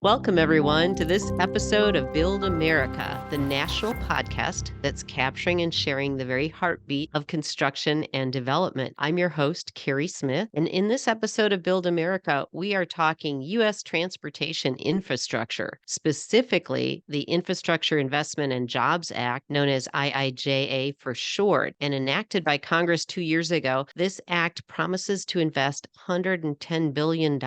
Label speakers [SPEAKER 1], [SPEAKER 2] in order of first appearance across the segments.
[SPEAKER 1] Welcome, everyone, to this episode of Build America, the national podcast that's capturing and sharing the very heartbeat of construction and development. I'm your host, Kerry Smith, and in this episode of Build America, we are talking U.S. transportation infrastructure, specifically the Infrastructure Investment and Jobs Act, known as IIJA for short, and enacted by Congress 2 years ago. This act promises to invest $110 billion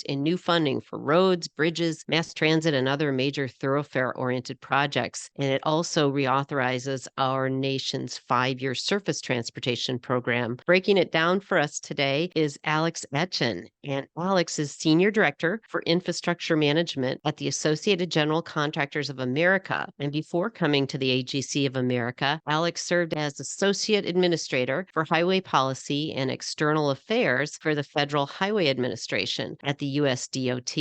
[SPEAKER 1] in new funding for roads, bridges, mass transit, and other major thoroughfare-oriented projects. And it also reauthorizes our nation's 5-year surface transportation program. Breaking it down for us today is Alex Etchen. And Alex is Senior Director for Infrastructure Management at the Associated General Contractors of America. And before coming to the AGC of America, Alex served as Associate Administrator for Highway Policy and External Affairs for the Federal Highway Administration at the U.S. DOT.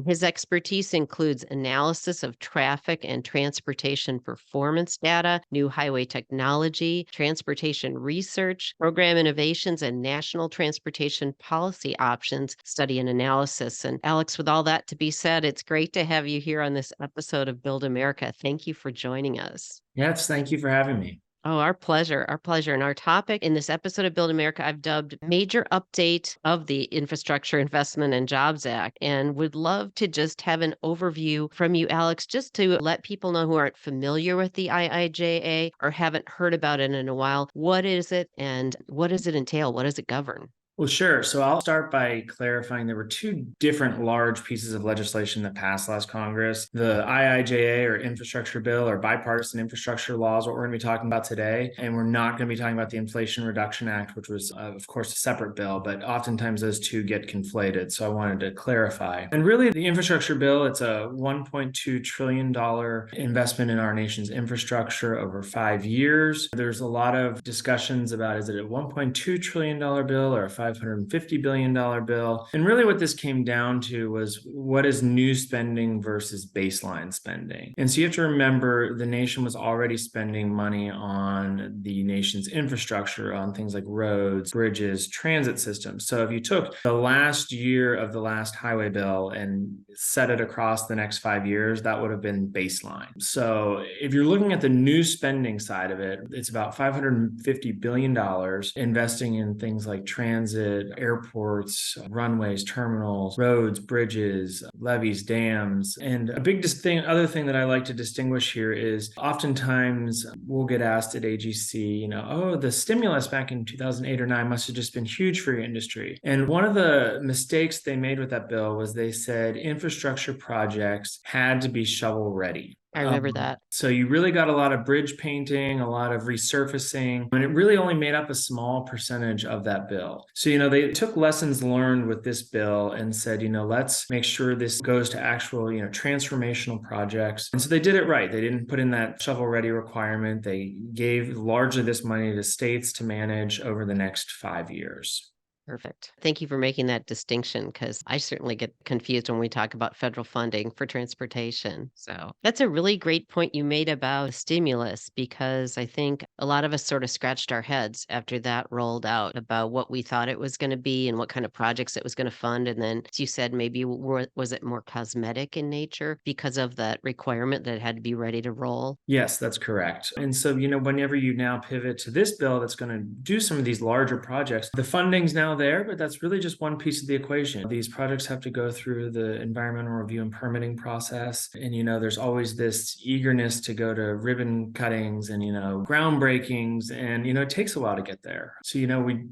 [SPEAKER 1] His expertise includes analysis of traffic and transportation performance data, new highway technology, transportation research, program innovations, and national transportation policy options study and analysis. And Alex, with all that to be said, it's great to have you here on this episode of Build America. Thank you for joining us.
[SPEAKER 2] Yes, thank you for having me.
[SPEAKER 1] Oh, our pleasure. Our pleasure. And our topic in this episode of Build America, I've dubbed Major Update of the Infrastructure Investment and Jobs Act, and would love to just have an overview from you, Alex, just to let people know who aren't familiar with the IIJA or haven't heard about it in a while. What is it and what does it entail? What does it govern?
[SPEAKER 2] Well, sure. So I'll start by clarifying there were two different large pieces of legislation that passed last Congress. The IIJA, or infrastructure bill, or bipartisan infrastructure laws, what we're going to be talking about today. And we're not going to be talking about the Inflation Reduction Act, which was, of course, a separate bill, but oftentimes those two get conflated. So I wanted to clarify. And really, the infrastructure bill, it's a $1.2 trillion investment in our nation's infrastructure over 5 years. There's a lot of discussions about, is it a $1.2 trillion bill or a $550 billion bill? And really what this came down to was, what is new spending versus baseline spending? And so you have to remember, the nation was already spending money on the nation's infrastructure, on things like roads, bridges, transit systems. So if you took the last year of the last highway bill and set it across the next 5 years, that would have been baseline. So if you're looking at the new spending side of it, it's about $550 billion investing in things like transit, airports, runways, terminals, roads, bridges, levees, dams. And a big other thing that I like to distinguish here is, oftentimes we'll get asked at AGC, oh, the stimulus back in 2008 or 9 must have just been huge for your industry. And one of the mistakes they made with that bill was they said infrastructure projects had to be shovel ready.
[SPEAKER 1] I remember that.
[SPEAKER 2] So you really got a lot of bridge painting, a lot of resurfacing, and it really only made up a small percentage of that bill. So, they took lessons learned with this bill and said, let's make sure this goes to actual, transformational projects. And so they did it right. They didn't put in that shovel-ready requirement. They gave largely this money to states to manage over the next 5 years.
[SPEAKER 1] Perfect. Thank you for making that distinction, because I certainly get confused when we talk about federal funding for transportation. So that's a really great point you made about stimulus, because I think a lot of us sort of scratched our heads after that rolled out about what we thought it was going to be and what kind of projects it was going to fund. And then, as you said, maybe was it more cosmetic in nature because of that requirement that it had to be ready to roll?
[SPEAKER 2] Yes, that's correct. And so, whenever you now pivot to this bill that's going to do some of these larger projects, the funding's now there, but that's really just one piece of the equation. These projects have to go through the environmental review and permitting process. And, there's always this eagerness to go to ribbon cuttings and, groundbreakings. And, it takes a while to get there. So,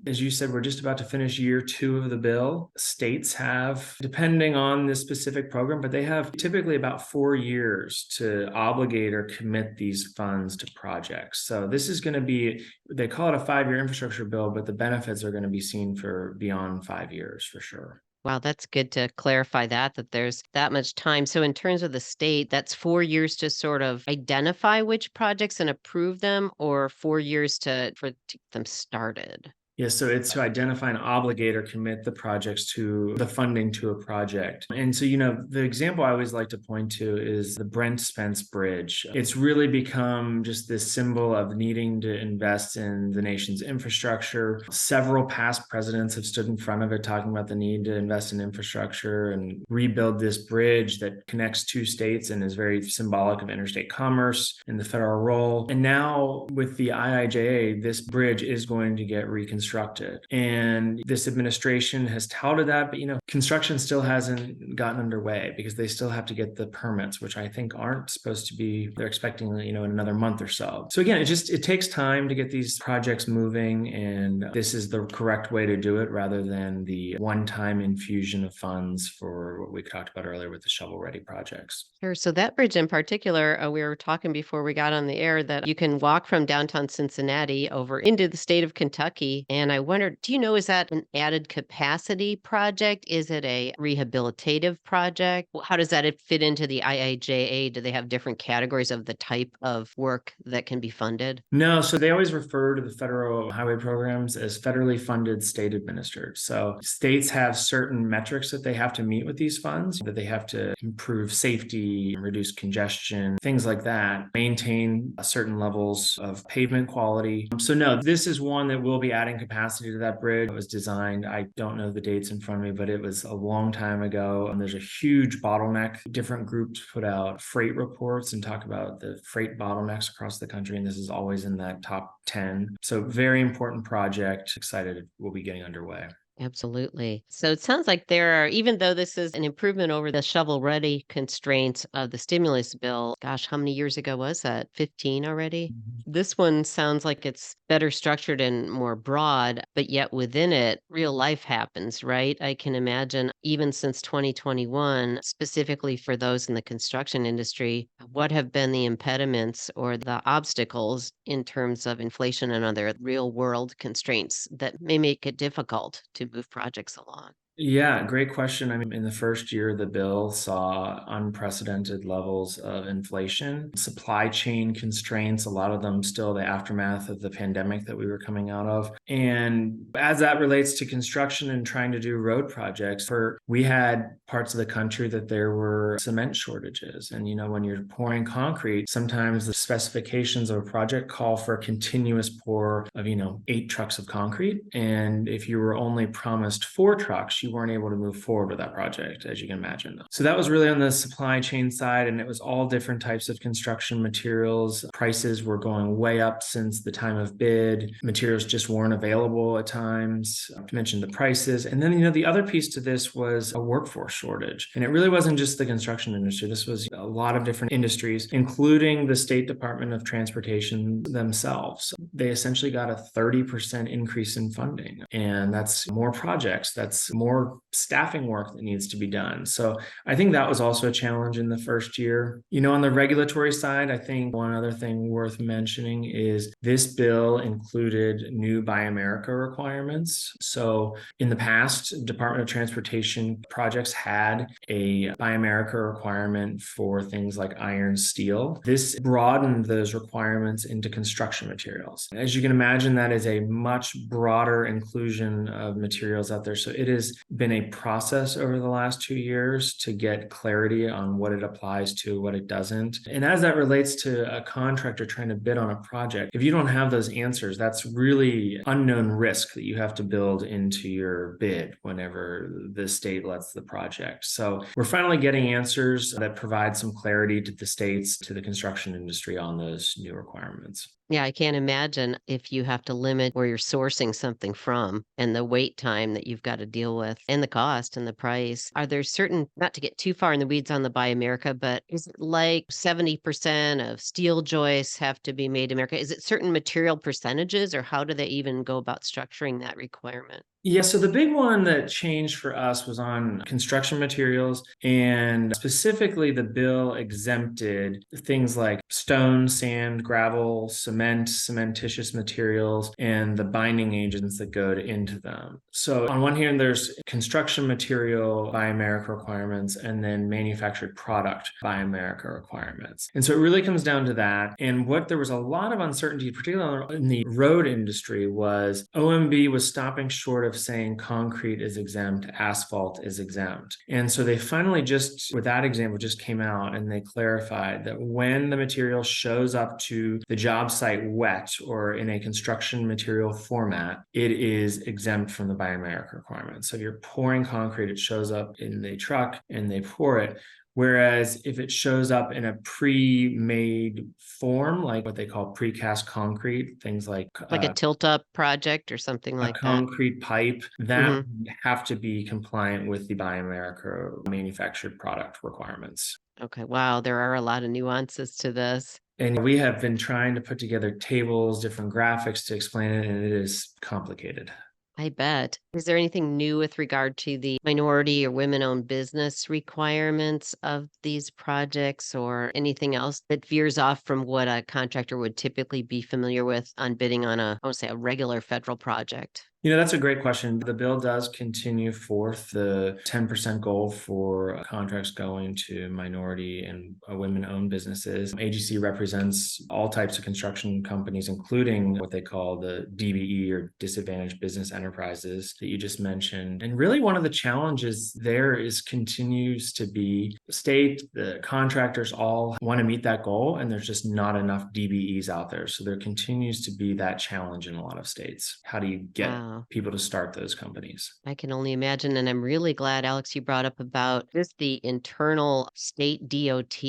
[SPEAKER 2] as you said, we're just about to finish year 2 of the bill. States have, depending on this specific program, but they have typically about 4 years to obligate or commit these funds to projects. So this is going to be, they call it a 5-year infrastructure bill, but the benefits are going to be seen for beyond 5 years for sure.
[SPEAKER 1] Wow, that's good to clarify that there's that much time. So in terms of the state, that's 4 years to sort of identify which projects and approve them, or 4 years to get them started?
[SPEAKER 2] Yeah, so it's to identify and obligate or commit the projects to the funding to a project. And so, the example I always like to point to is the Brent Spence Bridge. It's really become just this symbol of needing to invest in the nation's infrastructure. Several past presidents have stood in front of it talking about the need to invest in infrastructure and rebuild this bridge that connects two states and is very symbolic of interstate commerce and the federal role. And now with the IIJA, this bridge is going to get reconstructed. And this administration has touted that, but construction still hasn't gotten underway because they still have to get the permits, which I think aren't supposed to be, they're expecting, in another month or so. So again, it takes time to get these projects moving, and this is the correct way to do it rather than the one-time infusion of funds for what we talked about earlier with the shovel-ready projects.
[SPEAKER 1] Sure. So that bridge in particular, we were talking before we got on the air that you can walk from downtown Cincinnati over into the state of Kentucky. And I wondered, do you know, is that an added capacity project? Is it a rehabilitative project? How does that fit into the IIJA? Do they have different categories of the type of work that can be funded?
[SPEAKER 2] No, so they always refer to the federal highway programs as federally funded, state administered. So states have certain metrics that they have to meet with these funds, that they have to improve safety, reduce congestion, things like that, maintain certain levels of pavement quality. So no, this is one that will be adding capacity to that bridge. It was designed, I don't know the dates in front of me, but it was a long time ago. And there's a huge bottleneck. Different groups put out freight reports and talk about the freight bottlenecks across the country. And this is always in that top 10. So very important project. Excited it will be getting underway.
[SPEAKER 1] Absolutely. So it sounds like there are, even though this is an improvement over the shovel-ready constraints of the stimulus bill, gosh, how many years ago was that? 15 already? This one sounds like it's better structured and more broad, but yet within it, real life happens, right? I can imagine even since 2021, specifically for those in the construction industry, what have been the impediments or the obstacles in terms of inflation and other real world constraints that may make it difficult to move projects along?
[SPEAKER 2] Yeah, great question. I mean, in the first year, the bill saw unprecedented levels of inflation, supply chain constraints, a lot of them still the aftermath of the pandemic that we were coming out of. And as that relates to construction and trying to do road projects, we had parts of the country that there were cement shortages. And, when you're pouring concrete, sometimes the specifications of a project call for a continuous pour of, 8 trucks of concrete. And if you were only promised 4 trucks, you weren't able to move forward with that project, as you can imagine. So that was really on the supply chain side, and it was all different types of construction materials. Prices were going way up since the time of bid. Materials just weren't available at times. I mentioned the prices. And then, the other piece to this was a workforce shortage. And it really wasn't just the construction industry. This was a lot of different industries, including the State Department of Transportation themselves. They essentially got a 30% increase in funding. And that's more projects. That's more staffing work that needs to be done. So I think that was also a challenge in the first year. On the regulatory side, I think one other thing worth mentioning is this bill included new Buy America requirements. So in the past, Department of Transportation projects had a Buy America requirement for things like iron, steel. This broadened those requirements into construction materials. As you can imagine, that is a much broader inclusion of materials out there. So it is been a process over the last 2 years to get clarity on what it applies to, what it doesn't. And as that relates to a contractor trying to bid on a project, if you don't have those answers, that's really unknown risk that you have to build into your bid whenever the state lets the project. So we're finally getting answers that provide some clarity to the states, to the construction industry on those new requirements.
[SPEAKER 1] Yeah, I can't imagine if you have to limit where you're sourcing something from and the wait time that you've got to deal with and the cost and the price. Are there certain, not to get too far in the weeds on the Buy America, but is it like 70% of steel joists have to be made in America? Is it certain material percentages, or how do they even go about structuring that requirement?
[SPEAKER 2] Yeah, so the big one that changed for us was on construction materials, and specifically the bill exempted things like stone, sand, gravel, cement, cement, cementitious materials, and the binding agents that go into them. So on one hand, there's construction material Buy America requirements and then manufactured product Buy America requirements. And so it really comes down to that. And what there was a lot of uncertainty, particularly in the road industry, was OMB was stopping short of saying concrete is exempt, asphalt is exempt. And so they finally just, with that example, just came out and they clarified that when the material shows up to the job site wet or in a construction material format, it is exempt from the Buy America requirements. So if you're pouring concrete, it shows up in the truck and they pour it. Whereas if it shows up in a pre-made form, like what they call precast concrete, things like
[SPEAKER 1] a tilt-up project or something like that.
[SPEAKER 2] A concrete pipe, that would have to be compliant with the Buy America manufactured product requirements.
[SPEAKER 1] Okay, wow, there are a lot of nuances to this.
[SPEAKER 2] And we have been trying to put together tables, different graphics to explain it, and it is complicated.
[SPEAKER 1] I bet. Is there anything new with regard to the minority or women-owned business requirements of these projects or anything else that veers off from what a contractor would typically be familiar with on bidding on I would say, a regular federal project?
[SPEAKER 2] That's a great question. The bill does continue forth the 10% goal for contracts going to minority and women-owned businesses. AGC represents all types of construction companies, including what they call the DBE or disadvantaged business enterprises that you just mentioned. And really one of the challenges there continues to be the contractors all want to meet that goal, and there's just not enough DBEs out there. So there continues to be that challenge in a lot of states. How do you get people to start those companies?
[SPEAKER 1] I can only imagine. And I'm really glad, Alex, you brought up about just the internal state DOT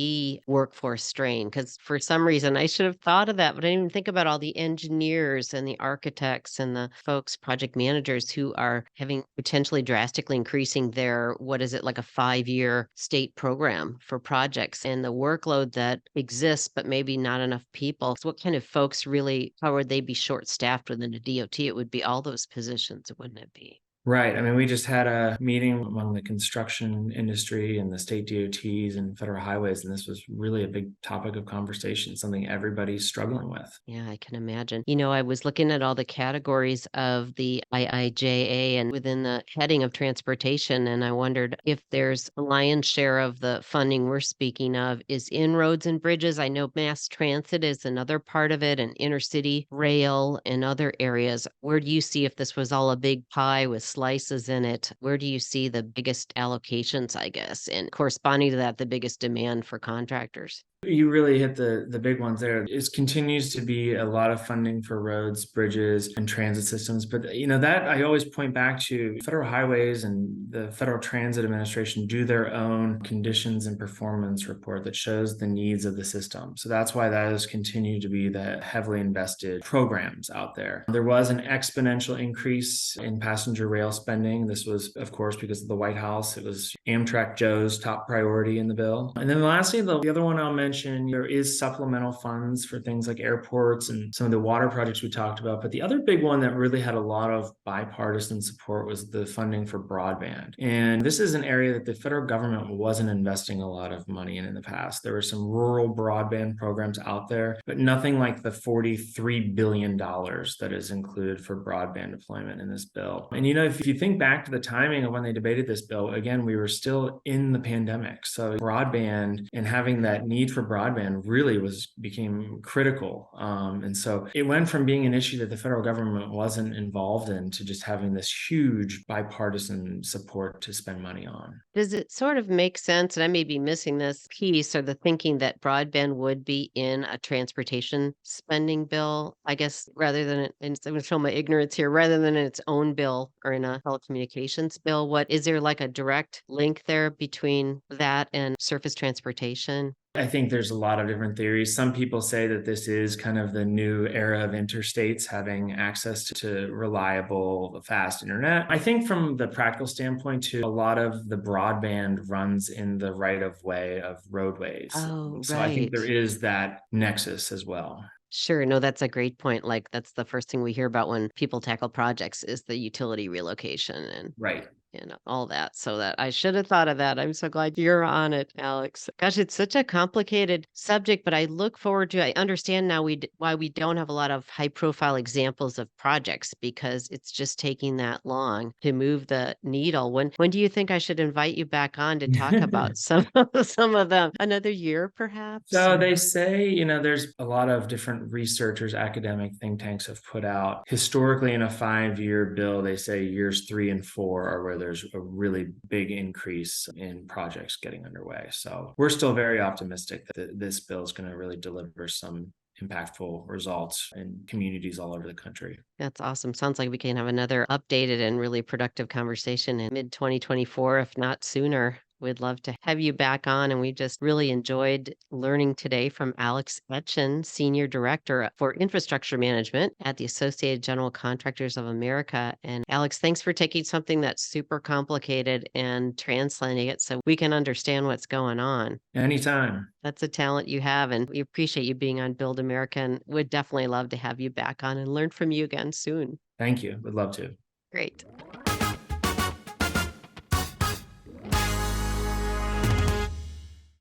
[SPEAKER 1] workforce strain, because for some reason I should have thought of that, but I didn't even think about all the engineers and the architects and the folks, project managers who are having potentially drastically increasing their, what is it, like a 5-year state program for projects and the workload that exists, but maybe not enough people. So what kind of folks really, how would they be short staffed within a DOT? It would be all those positions, wouldn't it be?
[SPEAKER 2] Right. I mean, we just had a meeting among the construction industry and the state DOTs and federal highways, and this was really a big topic of conversation, something everybody's struggling with.
[SPEAKER 1] Yeah, I can imagine. I was looking at all the categories of the IIJA and within the heading of transportation, and I wondered if there's a lion's share of the funding we're speaking of is in roads and bridges. I know mass transit is another part of it, and intercity rail and other areas. Where do you see, if this was all a big pie with slices in it, where do you see the biggest allocations, I guess, and corresponding to that, the biggest demand for contractors?
[SPEAKER 2] You really hit the big ones there. It continues to be a lot of funding for roads, bridges, and transit systems. But that I always point back to federal highways and the Federal Transit Administration do their own conditions and performance report that shows the needs of the system. So that's why that has continued to be the heavily invested programs out there. There was an exponential increase in passenger rail spending. This was, of course, because of the White House. It was Amtrak Joe's top priority in the bill. And then lastly, the other one I'll mention, there is supplemental funds for things like airports and some of the water projects we talked about. But the other big one that really had a lot of bipartisan support was the funding for broadband. And this is an area that the federal government wasn't investing a lot of money in the past. There were some rural broadband programs out there, but nothing like the $43 billion that is included for broadband deployment in this bill. And if you think back to the timing of when they debated this bill, again, we were still in the pandemic. So broadband and having that need for broadband really became critical. And so it went from being an issue that the federal government wasn't involved in to just having this huge bipartisan support to spend money on.
[SPEAKER 1] Does it sort of make sense, and I may be missing this piece, or the thinking that broadband would be in a transportation spending bill, I guess, rather than, and I'm going to show my ignorance here, rather than in its own bill or in a telecommunications bill? What is there, like a direct link there between that and surface transportation?
[SPEAKER 2] I think there's a lot of different theories. Some people say that this is kind of the new era of interstates having access to reliable, fast internet. I think from the practical standpoint too, a lot of the broadband runs in the right of way of roadways.
[SPEAKER 1] Oh,
[SPEAKER 2] so
[SPEAKER 1] right.
[SPEAKER 2] I think there is that nexus as well.
[SPEAKER 1] Sure. No, that's a great point. Like that's the first thing we hear about when people tackle projects is the utility relocation. And
[SPEAKER 2] right.
[SPEAKER 1] and all that. So that I should have thought of that. I'm so glad you're on it, Alex. Gosh, it's such a complicated subject, but I look forward to I understand now why we don't have a lot of high profile examples of projects because it's just taking that long to move the needle. When do you think I should invite you back on to talk about some of them? Another year perhaps?
[SPEAKER 2] So they say, there's a lot of different researchers, academic think tanks have put out historically in a 5-year bill, they say years 3 and 4 are where there's a really big increase in projects getting underway. So we're still very optimistic that this bill is going to really deliver some impactful results in communities all over the country.
[SPEAKER 1] That's awesome. Sounds like we can have another updated and really productive conversation in mid 2024, if not sooner. We'd love to have you back on. And we just really enjoyed learning today from Alex Etchen, Senior Director for Infrastructure Management at the Associated General Contractors of America. And Alex, thanks for taking something that's super complicated and translating it so we can understand what's going on.
[SPEAKER 2] Anytime.
[SPEAKER 1] That's a talent you have, and we appreciate you being on Build America, and would definitely love to have you back on and learn from you again soon.
[SPEAKER 2] Thank you. Would love to.
[SPEAKER 1] Great.